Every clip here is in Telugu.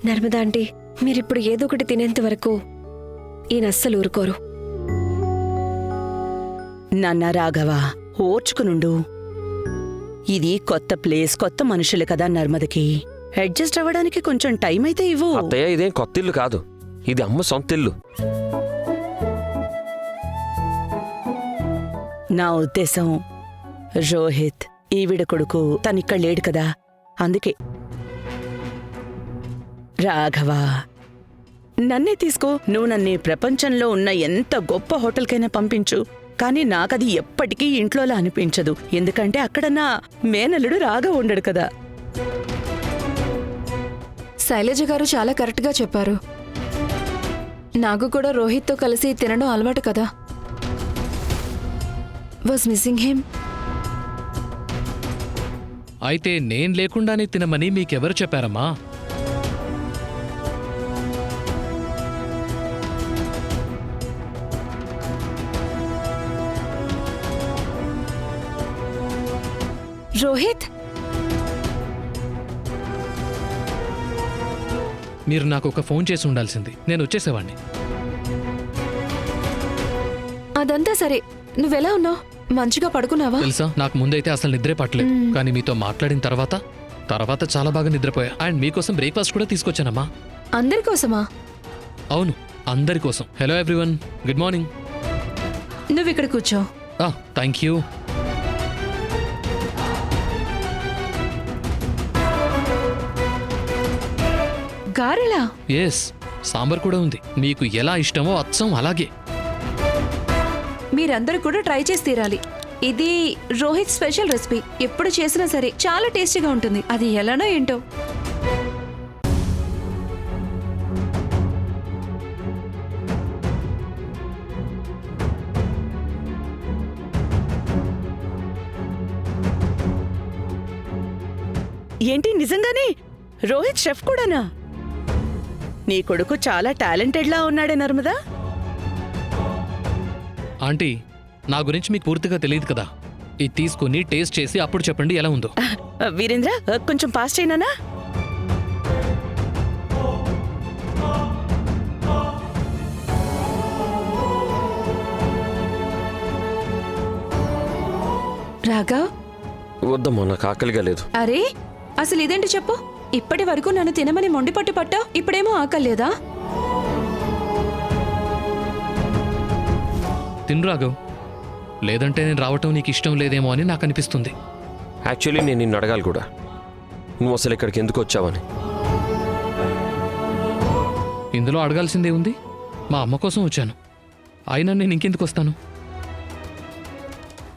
నర్మదా ఆంటీ, మీరిప్పుడు ఏదో ఒకటి తినేంత వరకు ఈయన అస్సలు ఊరుకోరు. నాన్న రాఘవ, ఓర్చుకునుండు. ఇది కొత్త ప్లేస్, కొత్త మనుషులు కదా నర్మదకి. అడ్జస్ట్ అవ్వడానికి కొంచెం టైం అయితే ఇవ్వు. అత్తయ్య, ఇదేం కొత్త ఇల్లు కాదు, ఇది అమ్మ సొంత ఇల్లు. నా ఉద్దేశం రోహిత్ ఈవిడ కొడుకు తనిక్కడ లేడు కదా, అందుకే. రాఘవ, నన్నే తీసుకో. నువ్వు నన్ను ప్రపంచంలో ఉన్న ఎంత గొప్ప హోటల్కైనా పంపించు, కానీ నాకది ఎప్పటికీ ఇంట్లోలా అనిపించదు. ఎందుకంటే అక్కడ నా మేనల్లుడు రాఘవ ఉండడు కదా. శైలజ గారు చాలా కరెక్ట్గా చెప్పారు. నాకు కూడా రోహిత్తో కలిసి తినడం అలవాటు కదా. Was missing him. అయితే నేను లేకుండానే తినమని మీకెవరు చెప్పారమ్మా? రోహిత్, మీరు నాకు ఒక ఫోన్ చేసి ఉండాల్సింది, నేను వచ్చేసేవాణ్ణి. అదంతా సరే, నువ్వెలా ఉన్నావు? మంచిగా పడుకున్నావా? తెలుసా, నాకు ముందైతే అసలు నిద్రే పట్టలేదు, కానీ మీతో మాట్లాడిన తర్వాత చాలా బాగా నిద్రపోయా. అండ్ మీకోసం బ్రేక్ఫాస్ట్ కూడా తీసుకొచ్చానమ్మా. అందరి కోసమా? అవును, అందరి కోసం. Hello everyone, good morning. నువ్వు ఇక్కడ కూర్చో. Thank you. గారెలా? ఎస్, సాంబార్ కూడా ఉంది. మీకు ఎలా ఇష్టమో అచ్చం అలాగే. మీరందరూ కూడా ట్రై చేసి తీరాలి. ఇది రోహిత్ స్పెషల్ రెసిపీ. ఎప్పుడు చేసినా సరే చాలా టేస్టీగా ఉంటుంది. అది ఎలానో ఏంటో. ఏంటి, నిజంగానే రోహిత్ షెఫ్ కూడానా? నీ కొడుకు చాలా టాలెంటెడ్లా ఉన్నాడే నర్మదా. ఆంటీ, నా గురించి మీకు పూర్తిగా తెలియదు కదా. ఇది తీసుకుని టేస్ట్ చేసి అప్పుడు చెప్పండి ఎలా ఉందో. వీరేంద్ర, కొంచెం పాస్ చేయనా? రాఘవ్, వద్దమ్మా, నాకు ఆకలిగా లేదు. అరే అసలు ఇదేంటి చెప్పు. ఇప్పటి వరకు నన్ను తినమని మొండిపట్టు పట్టావు, ఇప్పుడేమో ఆకలేదా? తిను రాఘవ్, లేదంటే నేను రావటం నీకు ఇష్టం లేదేమో అని నాకు అనిపిస్తుంది. యాక్చువల్లీ నేను నిన్ను అడగాలి కూడా, నువ్వు అసలు ఇక్కడికి ఎందుకు వచ్చావని. ఇందులో అడగాల్సిందే ఉంది. మా అమ్మ కోసం వచ్చాను, అయినా నేను ఇంకెందుకు వస్తాను?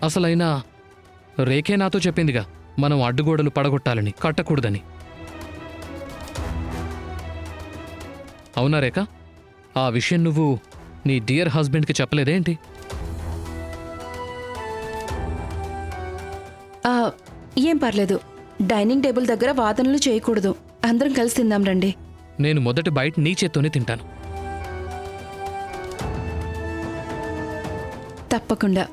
అసలైనా రేఖే నాతో చెప్పిందిగా, మనం అడ్డుగోడలు పడగొట్టాలని, కట్టకూడదని. అవునా రేఖ? ఆ విషయం నువ్వు నీ డియర్ హస్బెండ్కి చెప్పలేదేంటి? ఏం పర్లేదు. డైనింగ్ టేబుల్ దగ్గర వాదనలు చేయకూడదు. అందరం కలిసి తిందాం రండి. నేను మొదటి బయట నీ చేత్తోనే తింటాను. తప్పకుండా.